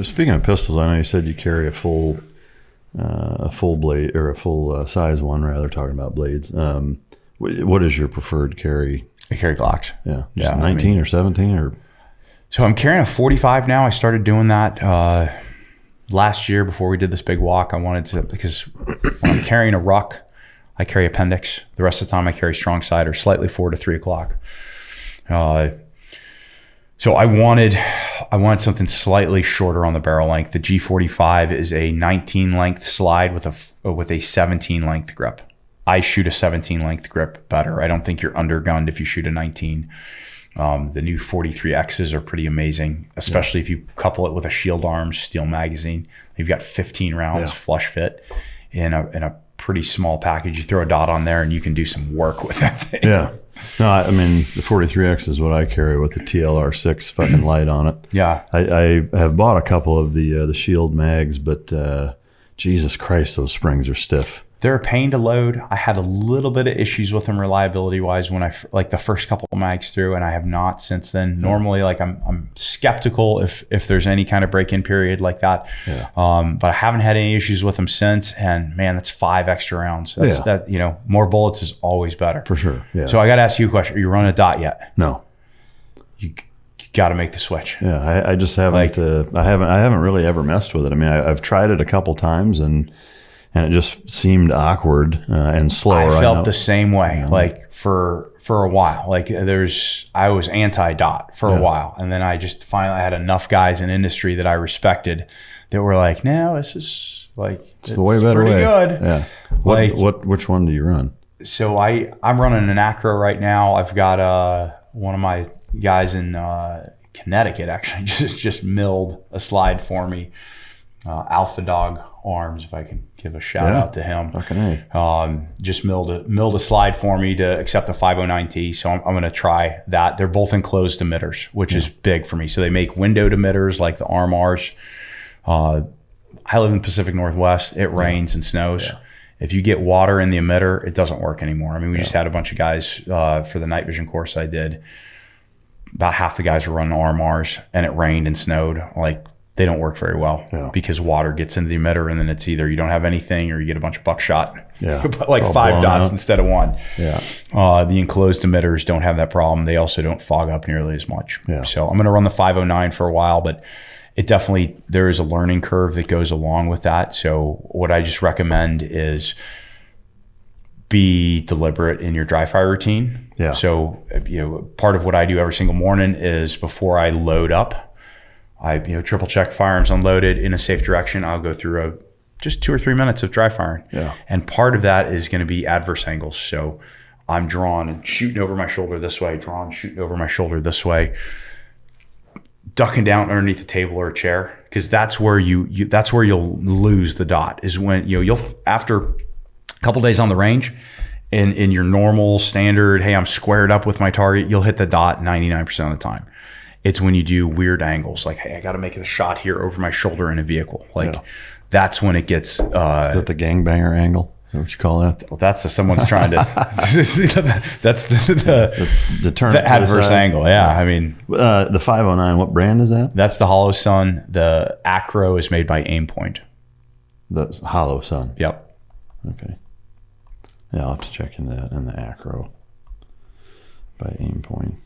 Speaking of pistols, I know you said you carry a full blade or a full size one, rather, talking about blades. What is your preferred carry? I carry Glocks. Yeah, just 19 or 17 or. So I'm carrying a 45 now. I started doing that last year before we did this big walk. I wanted to, because when I'm carrying a ruck, I carry Appendix. The rest of the time I carry strong side or slightly forward to 3 o'clock. So I wanted something slightly shorter on the barrel length. The G45 is a 19 length slide with a 17 length grip. I shoot a 17 length grip better. I don't think you're undergunned if you shoot a 19. The new 43Xs are pretty amazing, especially if you couple it with a Shield Arms steel magazine. You've got 15 rounds flush fit in a pretty small package. You throw a dot on there and you can do some work with that thing. Yeah. No, I mean, the 43X is what I carry with the TLR6 fucking light on it. Yeah. I have bought a couple of the Shield mags, but Jesus Christ, those springs are stiff. They're a pain to load. I had a little bit of issues with them reliability-wise when the first couple of mags through, and I have not since then. Normally, I'm skeptical if there's any kind of break-in period like that. Yeah. But I haven't had any issues with them since, and man, that's 5 extra rounds. That more bullets is always better. For sure. Yeah. So I got to ask you a question. Are you running a dot yet? No. You got to make the switch. Yeah, I just haven't. I haven't really ever messed with it. I mean, I've tried it a couple times and it just seemed awkward and slower. I felt the same way, for a while. I was anti-dot for a while, and then I just finally had enough guys in industry that I respected that were like, no, this is it's the way better pretty way. Good. Yeah. Which one do you run? So I'm running an Acro right now. I've got one of my guys in Connecticut actually just milled a slide for me. Alpha Dog Arms, if I can give a shout out to him. Just milled a slide for me to accept a 509T, so I'm going to try that. They're both enclosed emitters, which is big for me. So they make windowed emitters like the ARMRs. I live in the Pacific Northwest. It rains and snows. Yeah. If you get water in the emitter, it doesn't work anymore. I mean, we just had a bunch of guys for the night vision course I did. About half the guys were running ARMRs, and it rained and snowed. They don't work very well because water gets into the emitter, and then it's either you don't have anything or you get a bunch of buckshot. Yeah. 5 dots out instead of 1. Yeah. The enclosed emitters don't have that problem. They also don't fog up nearly as much. Yeah. So I'm going to run the 509 for a while, but there is a learning curve that goes along with that. So what I just recommend is be deliberate in your dry fire routine. Yeah. So, part of what I do every single morning is before I load up, I triple check firearms unloaded in a safe direction. I'll go through just 2 or 3 minutes of dry firing. Yeah. And part of that is going to be adverse angles. So I'm drawn and shooting over my shoulder this way, shooting over my shoulder this way, ducking down underneath a table or a chair, because that's where you'll lose the dot. Is when you'll after a couple days on the range, in your normal standard, hey, I'm squared up with my target, you'll hit the dot 99% of the time. It's when you do weird angles, like, hey, I got to make a shot here over my shoulder in a vehicle. That's when it gets. Is that the gangbanger angle? Is that what you call that? Well, that's someone's trying to. That's the term. The adverse angle. Yeah, I mean. The 509. What brand is that? That's the Hollow Sun. The Acro is made by Aimpoint. The Hollow Sun. Yep. Okay. Yeah, I'll have to check into that. And the Acro by Aimpoint.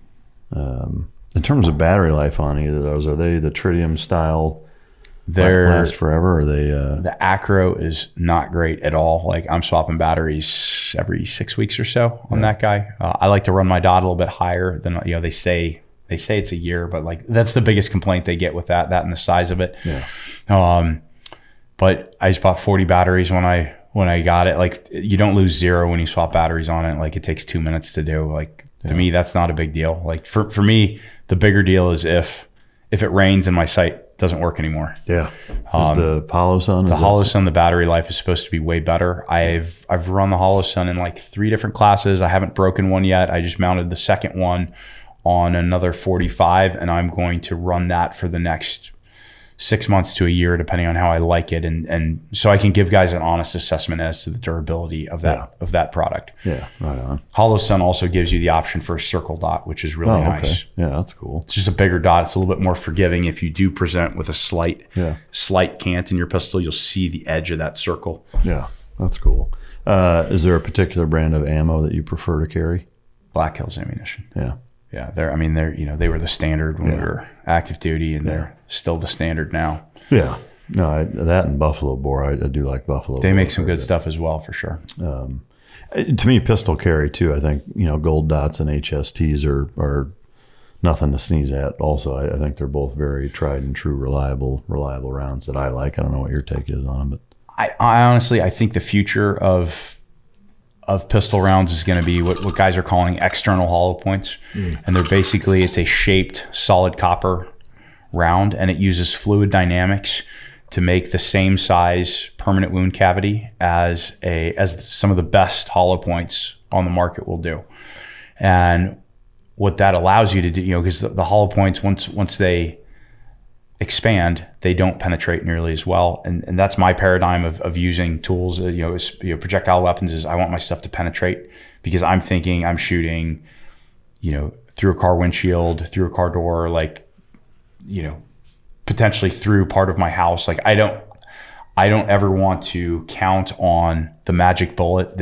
In terms of battery life on either of those, are they the tritium style? They last forever, or are they? The Acro is not great at all. I'm swapping batteries every 6 weeks or so on that guy. I like to run my dot a little bit higher than they say. They say it's a year, but that's the biggest complaint they get with that and the size of it. Yeah. But I just bought 40 batteries when I got it. You don't lose 0 when you swap batteries on it. It takes 2 minutes to do. To me, that's not a big deal. For me, the bigger deal is if it rains and my sight doesn't work anymore. Yeah. Is the Hollow Sun? The Hollow Sun, the battery life is supposed to be way better. I've run the Hollow Sun in 3 different classes. I haven't broken one yet. I just mounted the second one on another 45, and I'm going to run that for the next 6 months to a year, depending on how I like it. And so I can give guys an honest assessment as to the durability of that product. Yeah, right on. Hollow Sun also gives you the option for a circle dot, which is really nice. Okay. Yeah, that's cool. It's just a bigger dot. It's a little bit more forgiving. If you do present with a slight cant in your pistol, you'll see the edge of that circle. Yeah, that's cool. Is there a particular brand of ammo that you prefer to carry? Black Hills Ammunition. Yeah. Yeah, they were the standard when we were active duty, and they're still the standard now. Yeah, no, that and Buffalo Bore, I do like Buffalo. They make some good stuff as well, for sure. To me, pistol carry too. I think gold dots and HSTs are nothing to sneeze at. Also, I think they're both very tried and true, reliable rounds that I like. I don't know what your take is on them, but I honestly, I think the future of pistol rounds is going to be what guys are calling external hollow points. And they're basically, it's a shaped solid copper round, and it uses fluid dynamics to make the same size permanent wound cavity as some of the best hollow points on the market will do. And what that allows you to do, because the hollow points, once they expand, they don't penetrate nearly as well. And that's my paradigm of using tools, projectile weapons, is I want my stuff to penetrate, because I'm thinking I'm shooting, through a car windshield, through a car door, potentially through part of my house. Like I don't ever want to count on the magic bullet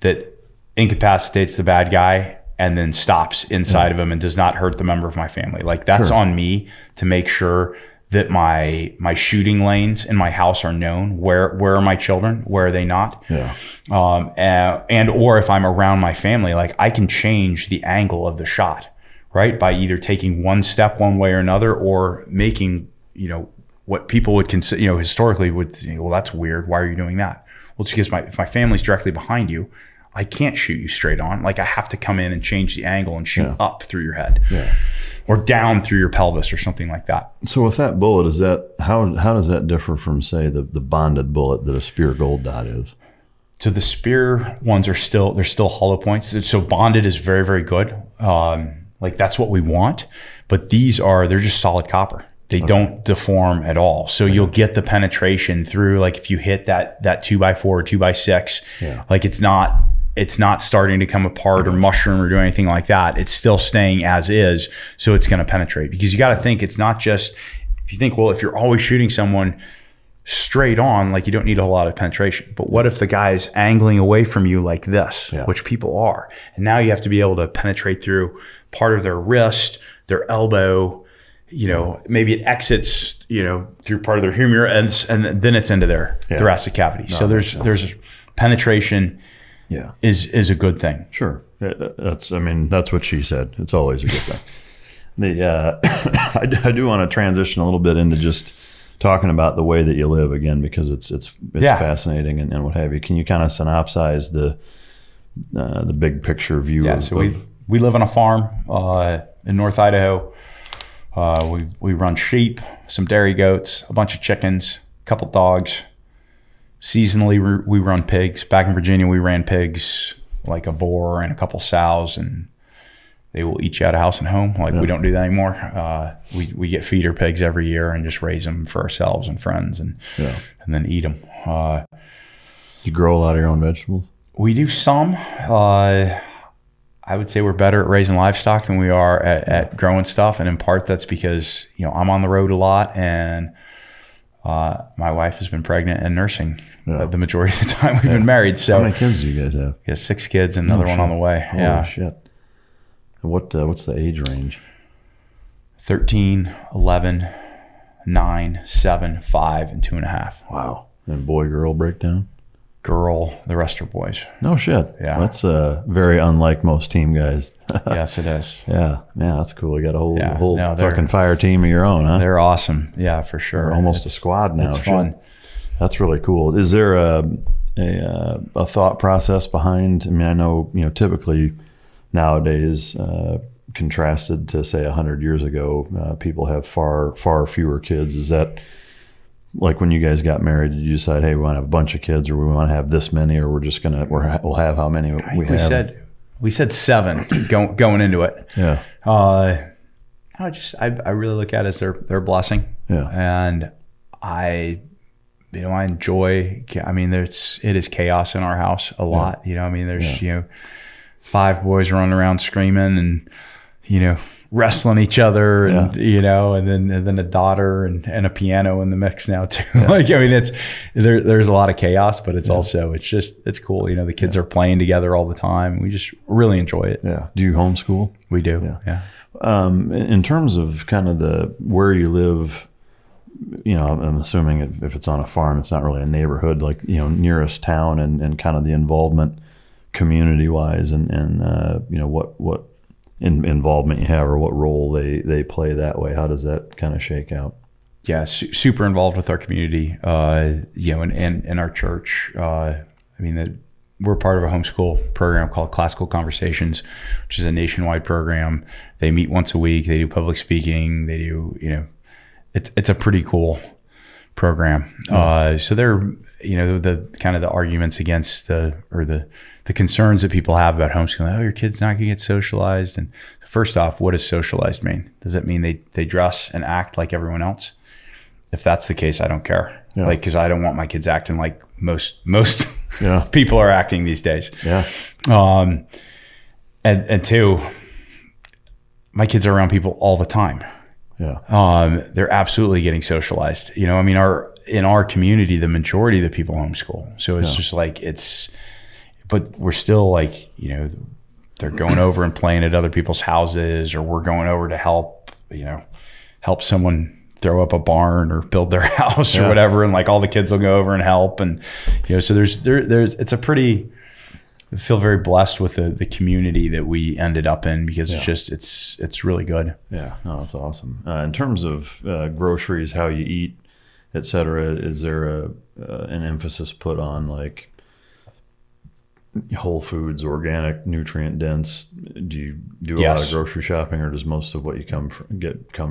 that incapacitates the bad guy and then stops inside of him and does not hurt the member of my family. Like that's on me to make sure that my shooting lanes in my house are known. Where are my children? Where are they not? Yeah. And or if I'm around my family, like I can change the angle of the shot, right? By either taking one step one way or another, or making, what people would consider, historically would think, well, that's weird. Why are you doing that? Well, it's because if my family's directly behind you, I can't shoot you straight on. Like I have to come in and change the angle and shoot up through your head, or down through your pelvis or something like that. So with that bullet, how does that differ from, say, the bonded bullet that a Spear Gold Dot is? So the Spear ones are still hollow points. So bonded is very, very good. Like that's what we want. But they're just solid copper. They don't deform at all. So you'll get the penetration through, like if you hit that 2x4 or 2x6, like it's not starting to come apart or mushroom or do anything like that. It's still staying as is. So it's going to penetrate, because you got to think, it's not just, if you think, well, if you're always shooting someone straight on, like you don't need a whole lot of penetration. But what if the guy is angling away from you like this, which people are, and now you have to be able to penetrate through part of their wrist, their elbow, maybe it exits, through part of their humor, and then it's into their thoracic cavity. So there's penetration is a good thing. Sure. That's what she said. It's always a good thing. I do want to transition a little bit into just talking about the way that you live again, because it's fascinating and what have you. Can you kind of synopsize the big picture view? Yeah. So we live on a farm in North Idaho. We run sheep, some dairy goats, a bunch of chickens, a couple dogs. Seasonally, we run pigs. Back in Virginia, we ran pigs, like a boar and a couple sows, and they will eat you out of house and home. We don't do that anymore. We get feeder pigs every year and just raise them for ourselves and friends, and then eat them. You grow a lot of your own vegetables? We do some. I would say we're better at raising livestock than we are at growing stuff. And in part, that's because, I'm on the road a lot, and my wife has been pregnant and nursing the majority of the time we've been married. So how many kids do you guys have? Yeah, 6 kids and another one on the way. Holy shit. What's the age range? 13, 11, 9, 7, 5, and 2.5. Wow. And boy, girl breakdown? Girl, the rest are boys. No shit. Yeah. That's very unlike most team guys. Yes, it is. Yeah, that's cool. You got a whole fucking fire team of your own, huh? They're awesome. Yeah, for sure. They're almost a squad now. It's fun. That's really cool. Is there a thought process behind? I mean, I know typically nowadays, contrasted to say 100 years ago, people have far fewer kids. Is that like when you guys got married? Did you decide, hey, we want to have a bunch of kids, or we want to have this many, or we'll have how many we have? We said 7 going into it. Yeah. I really look at it as their blessing. Yeah. And I enjoy, I mean, it is chaos in our house a lot. I mean, there's, 5 boys running around screaming and, wrestling each other and, and then a daughter and a piano in the mix now too. Yeah. I mean, there's a lot of chaos, but it's also, it's cool. The kids are playing together all the time. We just really enjoy it. Yeah. Do you homeschool? We do. Yeah. In terms of kind of where you live, I'm assuming if it's on a farm, it's not really a neighborhood, like, nearest town and kind of the involvement community wise and what involvement you have or what role they play that way. How does that kind of shake out? Yeah, super involved with our community, and our church. We're part of a homeschool program called Classical Conversations, which is a nationwide program. They meet once a week. They do public speaking. They do, it's a pretty cool program. So they're, the kind of the arguments against the concerns that people have about homeschooling. Oh, your kid's not gonna get socialized. And first off, what does socialized mean? Does it mean they dress and act like everyone else? If that's the case, I don't care. Yeah. Because I don't want my kids acting like most people are acting these days. Yeah. And two, my kids are around people all the time. Yeah. They're absolutely getting socialized. In our community, the majority of the people homeschool. So it's just like but we're still like, they're going over and playing at other people's houses, or we're going over to help someone throw up a barn or build their house or whatever. And like all the kids will go over and help. And, so it's a pretty, I feel very blessed with the community that we ended up in, because it's really good. Yeah. No, that's awesome. In terms of groceries, how you eat, et cetera, is there an emphasis put on like whole foods, organic, nutrient dense? Do you do a lot of grocery shopping, or does most of what you come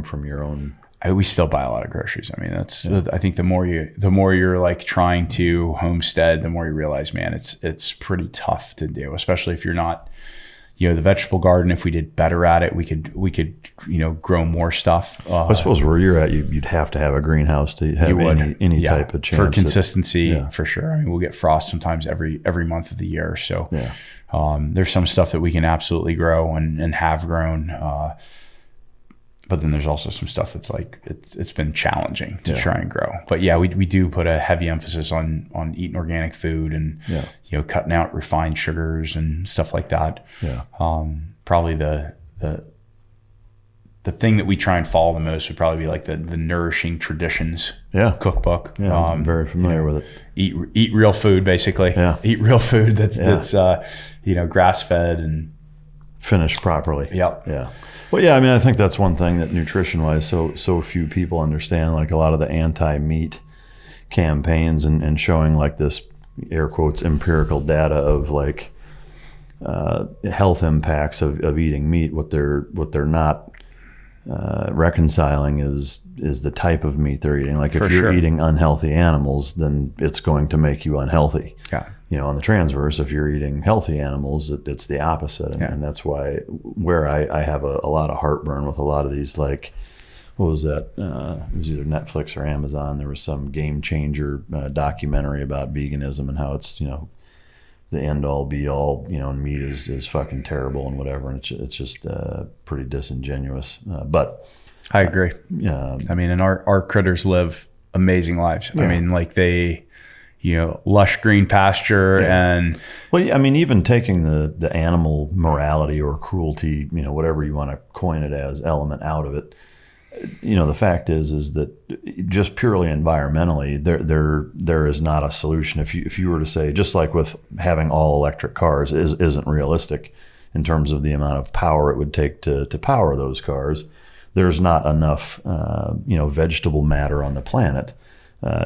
from your own? We still buy a lot of groceries. I mean, I think the more you're like trying to homestead, the more you realize, man, it's pretty tough to do, especially if you're not, the vegetable garden. If we did better at it, we could grow more stuff. I suppose where you're at, you'd have to have a greenhouse to have any type of chance for consistency, for sure. I mean, we'll get frost sometimes every month of the year. So there's some stuff that we can absolutely grow and have grown. But then there's also some stuff that's like it's been challenging to try and grow. But we do put a heavy emphasis on eating organic food and cutting out refined sugars and stuff like that. Probably the thing that we try and follow the most would probably be like the Nourishing Traditions cookbook. I'm very familiar with it. Eat real food, basically. Eat real food that's grass fed and finished properly. Yep. Yeah. Well, yeah, I mean, I think that's one thing that nutrition-wise, so few people understand, like a lot of the anti-meat campaigns and showing like this, air quotes, empirical data of like health impacts of eating meat. What they're not reconciling is the type of meat they're eating. Like if you're eating unhealthy animals, then it's going to make you unhealthy. Yeah. On the transverse, if you're eating healthy animals, it's the opposite. And that's where I have a lot of heartburn with a lot of these, like, what was that? It was either Netflix or Amazon. There was some game changer documentary about veganism and how it's, the end all be all, and meat is fucking terrible and whatever. And it's just pretty disingenuous. But I agree. I mean, and our critters live amazing lives. I mean, like they, lush green pasture and. Well, I mean, even taking the animal morality or cruelty, whatever you want to coin it as, element out of it. The fact is that just purely environmentally, there is not a solution. If you were to say, just like with having all electric cars isn't realistic in terms of the amount of power it would take to power those cars, there's not enough vegetable matter on the planet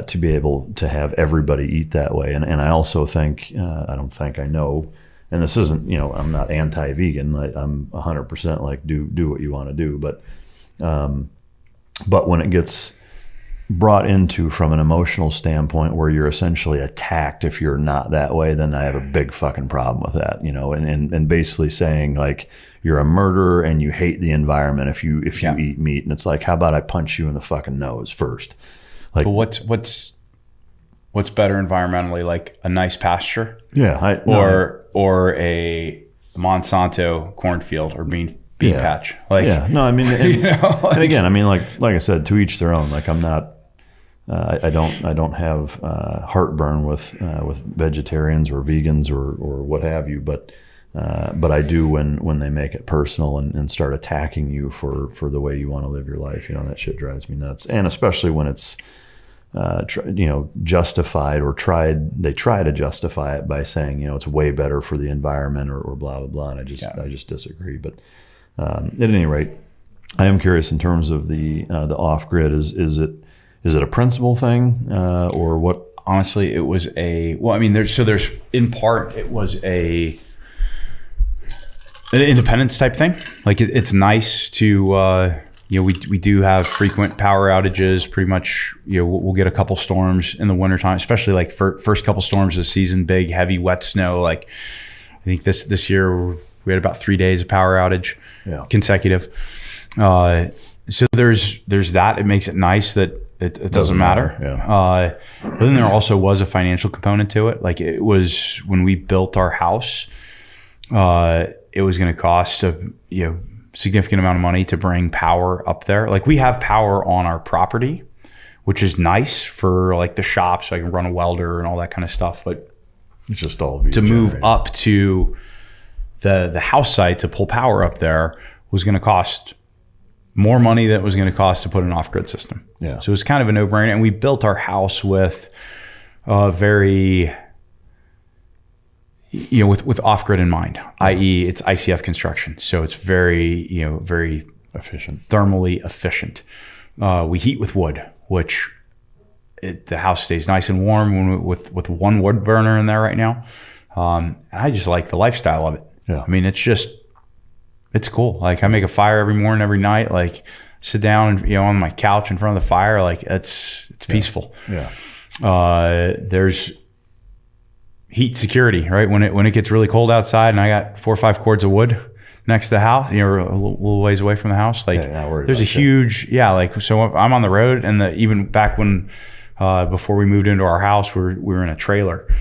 to be able to have everybody eat that way. And I also think, I know, and this isn't, I'm not anti-vegan. I'm 100% like do what you want to do, but when it gets brought into from an emotional standpoint where you're essentially attacked if you're not that way, then I have a big fucking problem with that, and basically saying like you're a murderer and you hate the environment if you eat meat. And it's like, how about I punch you in the fucking nose first? Like, but what's better environmentally, like a nice pasture? Yeah. Or a Monsanto cornfield or bean patch. Like, yeah, no, I mean, and again, I mean, like I said, to each their own. Like, I'm not, I don't have heartburn with vegetarians or vegans or what have you, but I do when they make it personal and start attacking you for the way you want to live your life. That shit drives me nuts, and especially when it's justified or they try to justify it by saying it's way better for the environment or blah blah blah, and I just disagree. But at any rate, I am curious in terms of the off grid. Is it a principle thing or what? Honestly, it was there's in part it was an independence type thing. Like it's nice to we do have frequent power outages. Pretty much, we'll get a couple storms in the wintertime, especially like first couple storms of the season, big, heavy, wet snow. Like I think this year we had about 3 days of power outage, consecutive. So there's that. It makes it nice that it doesn't matter. Yeah. But then there also was a financial component to it. Like it was when we built our house, it was going to cost a significant amount of money to bring power up there. Like we have power on our property, which is nice for like the shop, so I can run a welder and all that kind of stuff. But it's just all to move up to the house site to pull power up there was going to cost more money than it was going to cost to put an off-grid system. Yeah. So it was kind of a no-brainer. And we built our house with very, with off-grid in mind, i.e. it's ICF construction. So it's very, very efficient, thermally efficient. We heat with wood, which the house stays nice and warm with one wood burner in there right now. I just like the lifestyle of it. Yeah. I mean, it's cool. Like I make a fire every morning, every night, like sit down and, on my couch in front of the fire. Like it's peaceful. Yeah. There's heat security, right? When it gets really cold outside and I got 4 or 5 cords of wood next to the house, a little ways away from the house, like there's a huge, so I'm on the road and even back when, before we moved into our house, we were in a trailer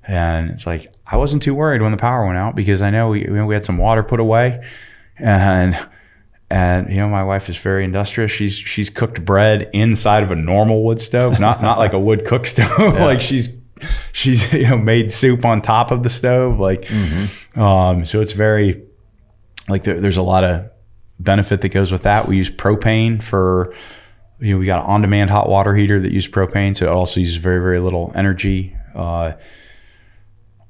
and it's like, I wasn't too worried when the power went out because I know we had some water put away and my wife is very industrious. She's cooked bread inside of a normal wood stove, not like a wood cook stove. Yeah. Like she's made soup on top of the stove. Like, so it's very like there's a lot of benefit that goes with that. We use propane for, we got an on-demand hot water heater that uses propane. So it also uses very, very little energy.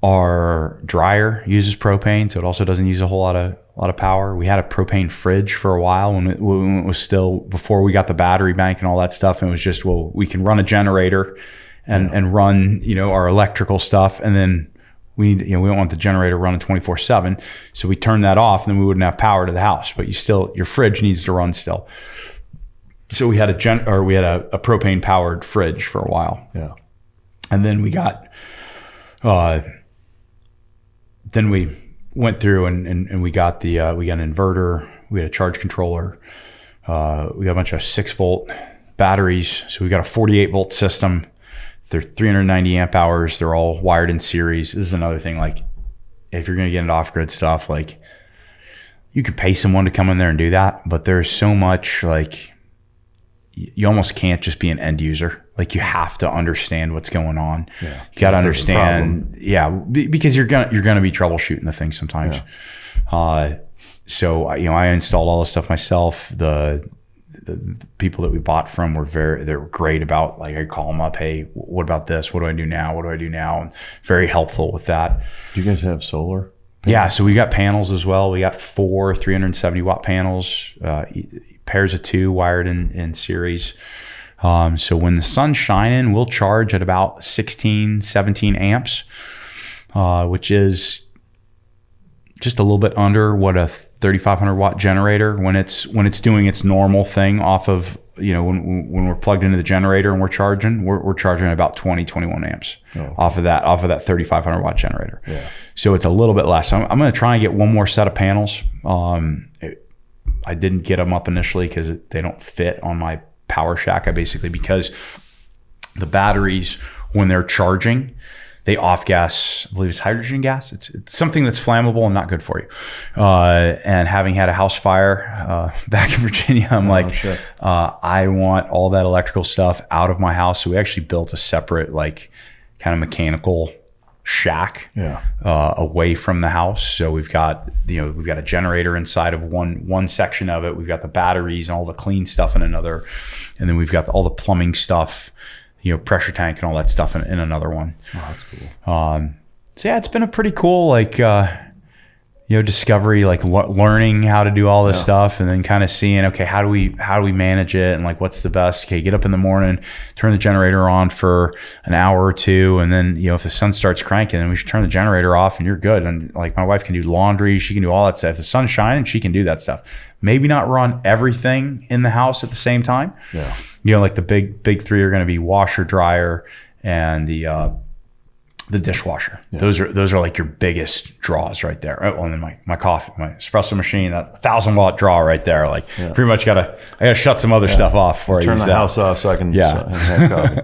Our dryer uses propane, so it also doesn't use a whole lot of power. We had a propane fridge for a while when it was still before we got the battery bank and all that stuff. And it was just, we can run a generator and run, our electrical stuff. And then we don't want the generator running 24/7. So we turned that off and then we wouldn't have power to the house, but your fridge needs to run still. So we had a propane powered fridge for a while. Yeah. And then we got, then we went through and we got we got an inverter, we had a charge controller, we got a bunch of 6-volt batteries. So we got a 48-volt system. They're 390 amp hours. They're all wired in series. This is another thing. Like if you're going to get into off-grid stuff, like you could pay someone to come in there and do that, but there's so much like you almost can't just be an end user. Like you have to understand what's going on. Yeah, you got to understand. Yeah, because you're gonna be troubleshooting the thing sometimes. Yeah. So I installed all this stuff myself. The people that we bought from they were great about, like, I call them up, hey, what about this? What do I do now? What do I do now? And very helpful with that. Do you guys have solar? Yeah, so we got panels as well. We got 4 370 watt panels, pairs of 2 wired in series. So when the sun's shining, we'll charge at about 16, 17 amps, which is just a little bit under what a 3,500 watt generator when it's doing its normal thing off of when we're plugged into the generator and we're charging about 20, 21 amps off of that 3,500 watt generator. Yeah. So it's a little bit less. I'm going to try and get one more set of panels. I didn't get them up initially because they don't fit on my power shack. Because the batteries, when they're charging, they off gas, I believe it's hydrogen gas. It's something that's flammable and not good for you. And having had a house fire back in Virginia, I'm I want all that electrical stuff out of my house. So we actually built a separate kind of mechanical shack away from the house. So we've got a generator inside of one section of it. We've got the batteries and all the clean stuff in another, and then we've got all the plumbing stuff, pressure tank and all that stuff in another one. Oh, that's cool. So yeah, it's been a pretty cool discovery, learning how to do all this stuff, and then kind of seeing, okay, how do we manage it, and what's the best? Okay, get up in the morning, turn the generator on for an hour or two, and then if the sun starts cranking, then we should turn the generator off, and you're good. And my wife can do laundry, she can do all that stuff. If the sun's shining, she can do that stuff. Maybe not run everything in the house at the same time. Yeah. The big three are going to be washer, dryer, and the dishwasher. Yeah. Those are your biggest draws right there. Oh, and then my coffee, my espresso machine, that 1,000 watt draw right there. Pretty much I gotta shut some other stuff off before I use that. Turn the house off so I can have coffee.